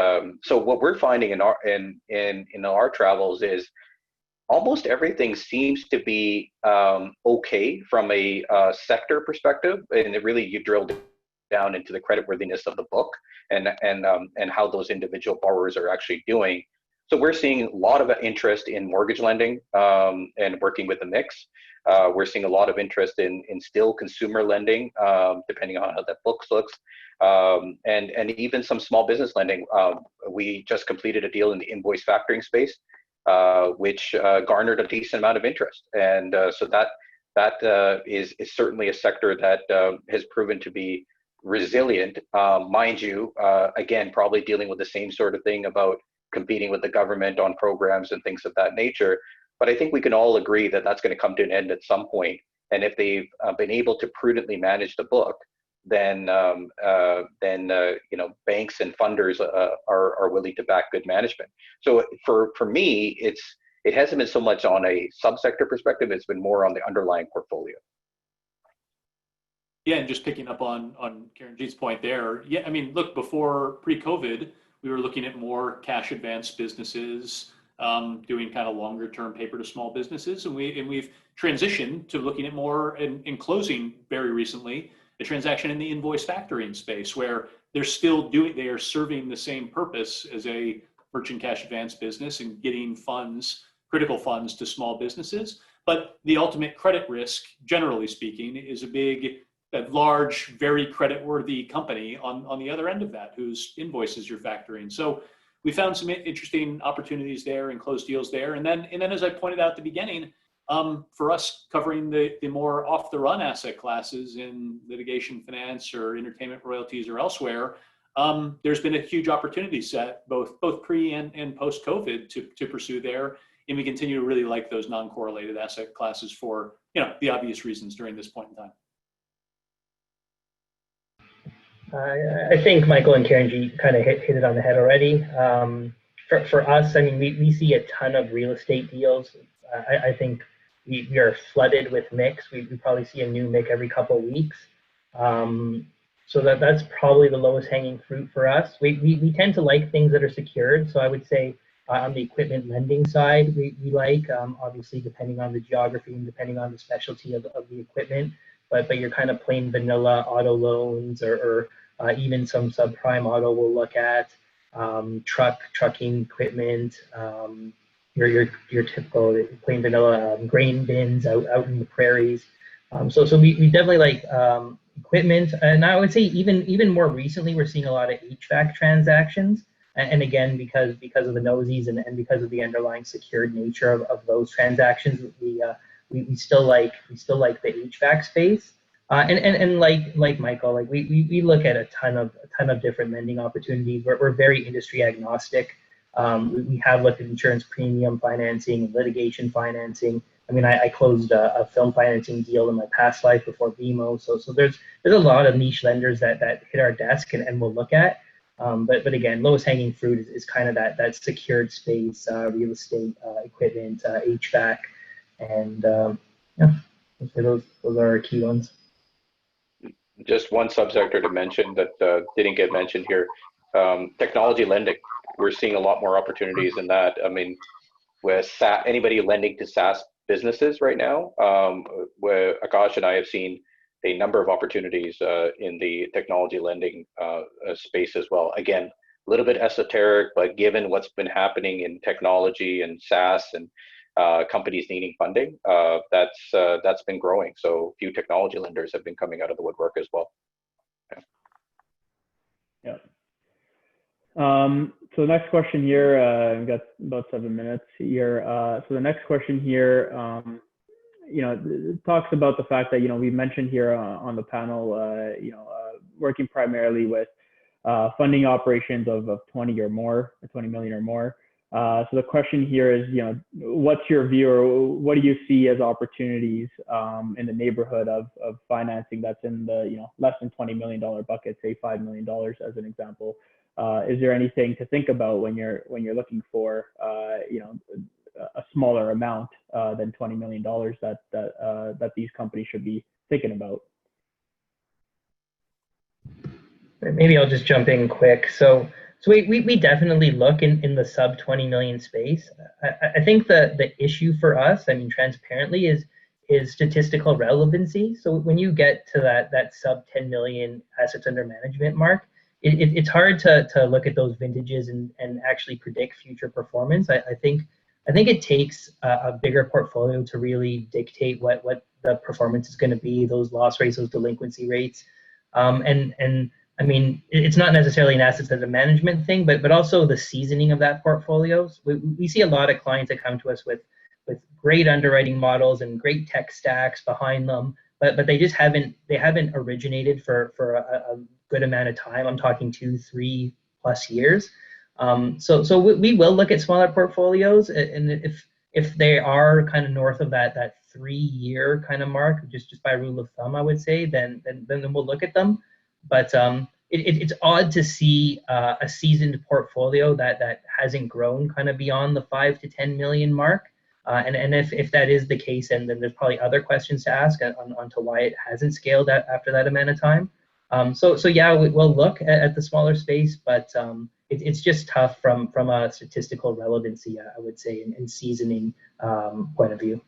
so what we're finding in our travels is almost everything seems to be okay from a sector perspective, and it really, you drill down into the creditworthiness of the book and how those individual borrowers are actually doing. So we're seeing a lot of interest in mortgage lending and working with the mix. We're seeing a lot of interest in still consumer lending, depending on how that book looks, and even some small business lending. We just completed a deal in the invoice factoring space, which garnered a decent amount of interest, and so that is certainly a sector that has proven to be resilient. Mind you, again, probably dealing with the same sort of thing about competing with the government on programs and things of that nature. But I think we can all agree that that's going to come to an end at some point. And if they've been able to prudently manage the book, then banks and funders are willing to back good management. So for me, it hasn't been so much on a subsector perspective; it's been more on the underlying portfolio. Yeah, and just picking up on Karen G's point there. Yeah, I mean, look, before pre-COVID, we were looking at more cash advance businesses, doing kind of longer term paper to small businesses. And we've transitioned to looking at more and closing very recently a transaction in the invoice factoring space where they are serving the same purpose as a merchant cash advance business and getting funds, critical funds to small businesses. But the ultimate credit risk, generally speaking, is a large, very creditworthy company on the other end of that, whose invoices you're factoring. So we found some interesting opportunities there and closed deals there. And then as I pointed out at the beginning, for us covering the more off the run asset classes in litigation finance or entertainment royalties or elsewhere, there's been a huge opportunity set, both pre and post COVID to pursue there. And we continue to really like those non-correlated asset classes for, the obvious reasons during this point in time. I think Michael and Karen G kind of hit it on the head already. For us, I mean, we see a ton of real estate deals. I think we are flooded with MICs. We probably see a new MIC every couple of weeks. So that's probably the lowest hanging fruit for us. We tend to like things that are secured. So I would say on the equipment lending side, we like, obviously depending on the geography and depending on the specialty of the equipment, but your kind of plain vanilla auto loans or even some subprime auto we'll look at, trucking equipment, your typical plain vanilla grain bins out in the prairies. So we definitely like equipment, and I would say even more recently we're seeing a lot of HVAC transactions, and again because of the nosies and because of the underlying secured nature of those transactions, we still like the HVAC space. And like Michael, like we look at a ton of different lending opportunities. We're very industry agnostic. We have looked at insurance premium financing, litigation financing. I mean, I closed a film financing deal in my past life before BMO. So there's a lot of niche lenders that hit our desk and we'll look at. But again, lowest hanging fruit is kind of that secured space, real estate, equipment, HVAC, and yeah, I'd say those are our key ones. Just one subsector to mention that didn't get mentioned here, technology lending. We're seeing a lot more opportunities in that. I mean, with anybody lending to SaaS businesses right now, where Akash and I have seen a number of opportunities in the technology lending space as well. Again, a little bit esoteric, but given what's been happening in technology and SaaS and companies needing funding, that's been growing. So a few technology lenders have been coming out of the woodwork as well. Yeah. So the next question here, we've got about 7 minutes here. So the next question here, it talks about the fact that, we mentioned here on the panel, working primarily with funding operations of 20 million or more. So the question here is, what's your view, or what do you see as opportunities in the neighborhood of financing that's in the less than $20 million bucket, say $5 million as an example? Is there anything to think about when you're looking for a smaller amount than $20 million that these companies should be thinking about? Maybe I'll just jump in quick. So we definitely look in the sub 20 million space. I think the issue for us, I mean, transparently, is is statistical relevancy. So when you get to that sub 10 million assets under management mark, it's hard to look at those vintages and actually predict future performance. I think it takes a bigger portfolio to really dictate what the performance is going to be, those loss rates, those delinquency rates. And I mean, it's not necessarily an assets under management thing, but also the seasoning of that portfolio. We see a lot of clients that come to us with great underwriting models and great tech stacks behind them, but they just haven't originated for a good amount of time. I'm talking 2-3+ years. So we will look at smaller portfolios, and if they are kind of north of that 3-year kind of mark, just by rule of thumb, I would say, then we'll look at them. But it's odd to see a seasoned portfolio that hasn't grown kind of beyond the 5 to 10 million mark. And if that is the case, then there's probably other questions to ask on to why it hasn't scaled after that amount of time. So yeah, we'll look at the smaller space, but it's just tough from a statistical relevancy, I would say, and seasoning point of view.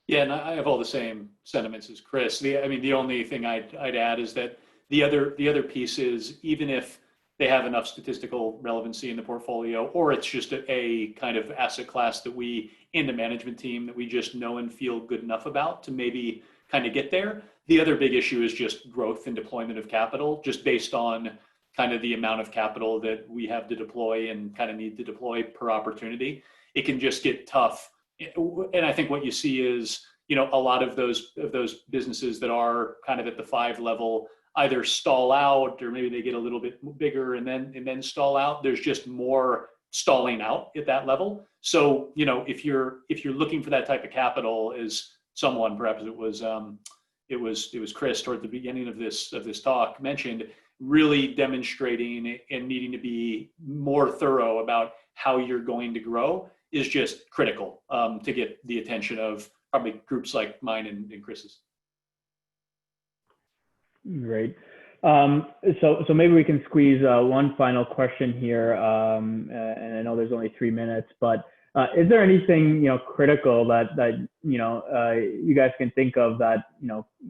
Yeah, and I have all the same sentiments as Chris. The only thing I'd add is that the other piece is, even if they have enough statistical relevancy in the portfolio, or it's just a kind of asset class that we in the management team that we just know and feel good enough about to maybe kind of get there. The other big issue is just growth and deployment of capital, just based on kind of the amount of capital that we have to deploy and kind of need to deploy per opportunity. It can just get tough. And I think what you see is, a lot of those businesses that are kind of at the 5 level either stall out, or maybe they get a little bit bigger and then stall out. There's just more stalling out at that level. So, if you're looking for that type of capital, as someone, perhaps it was Chris toward the beginning of this talk mentioned, really demonstrating and needing to be more thorough about how you're going to grow is just critical to get the attention of probably groups like mine and Chris's. Great. So maybe we can squeeze one final question here, and I know there's only 3 minutes, but is there anything critical that you guys can think of that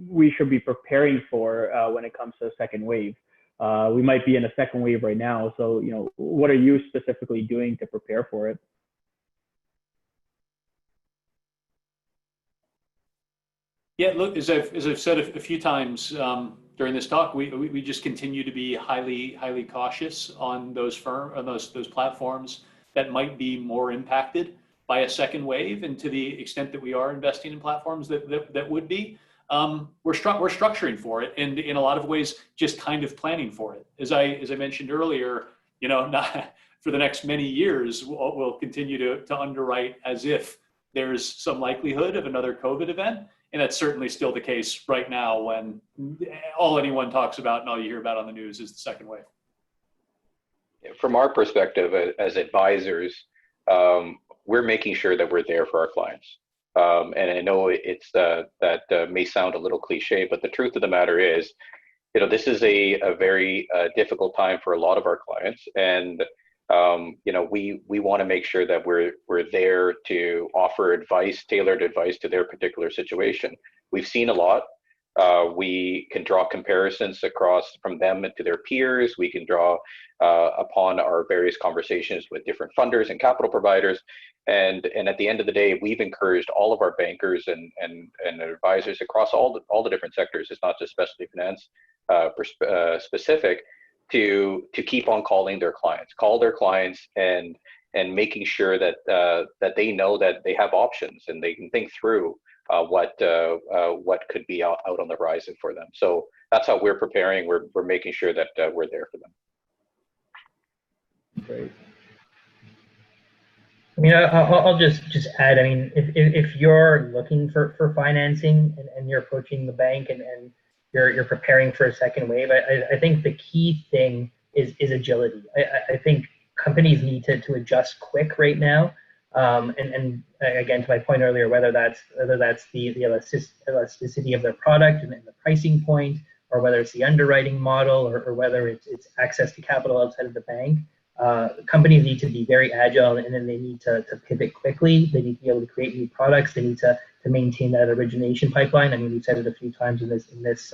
we should be preparing for when it comes to a second wave? We might be in a second wave right now, so what are you specifically doing to prepare for it? Yeah, look, as I've said a few times during this talk, we just continue to be highly cautious on those platforms that might be more impacted by a second wave, and to the extent that we are investing in platforms that would be, we're structuring for it, and in a lot of ways just kind of planning for it. As I mentioned earlier, not for the next many years, we'll continue to underwrite as if there's some likelihood of another COVID event. And that's certainly still the case right now, when all anyone talks about and all you hear about on the news is the second wave. From our perspective as advisors, we're making sure that we're there for our clients. And I know that may sound a little cliche, but the truth of the matter is, this is a very difficult time for a lot of our clients. And we want to make sure that we're there to offer advice, tailored advice to their particular situation. We've seen a lot. We can draw comparisons from them to their peers. We can draw upon our various conversations with different funders and capital providers. And at the end of the day, we've encouraged all of our bankers and advisors across all the different sectors. It's not just specialty finance specific, to keep on calling their clients, and making sure that they know that they have options and they can think through what could be out on the horizon for them. So that's how we're preparing. We're making sure that we're there for them. Great. I mean, I'll just add. I mean, if you're looking for financing and you're approaching the bank and you're preparing for a second wave, I think the key thing is agility. I think companies need to adjust quick right now. And again, to my point earlier, whether that's the elasticity of their product and the pricing point, or whether it's the underwriting model, or whether it's access to capital outside of the bank, companies need to be very agile, and then they need to pivot quickly. They need to be able to create new products. They need to maintain that origination pipeline. I mean, we've said it a few times in this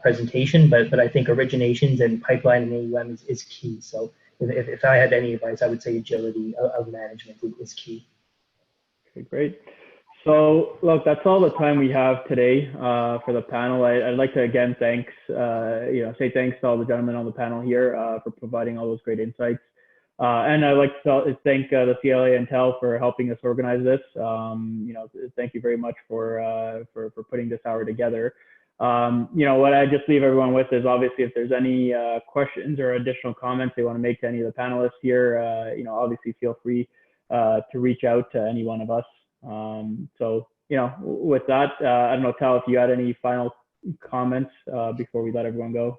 presentation, but I think originations and pipeline and AUM is key. So if I had any advice, I would say agility of management is key. Okay, great. So look, that's all the time we have today for the panel. I'd like to again say thanks to all the gentlemen on the panel here for providing all those great insights. And I'd like to thank the CLA and TEL for helping us organize this. Thank you very much for putting this hour together. What I just leave everyone with is obviously if there's any questions or additional comments they want to make to any of the panelists here, obviously feel free to reach out to any one of us. With that, I don't know, Tal, if you had any final comments before we let everyone go.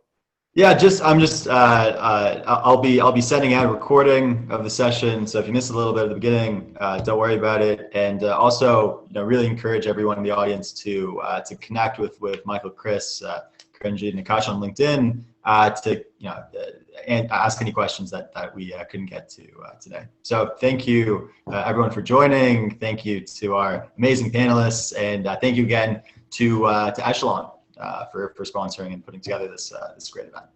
Yeah, I'll be sending out a recording of the session. So if you missed a little bit at the beginning, don't worry about it. And also, really encourage everyone in the audience to connect with Michael, Chris, Karenji, and Nakash on LinkedIn and ask any questions that we couldn't get to today. So thank you everyone for joining. Thank you to our amazing panelists, and thank you again to Echelon for sponsoring and putting together this great event.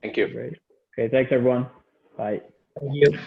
Thank you. Great. Okay, thanks everyone. Bye. Thank you.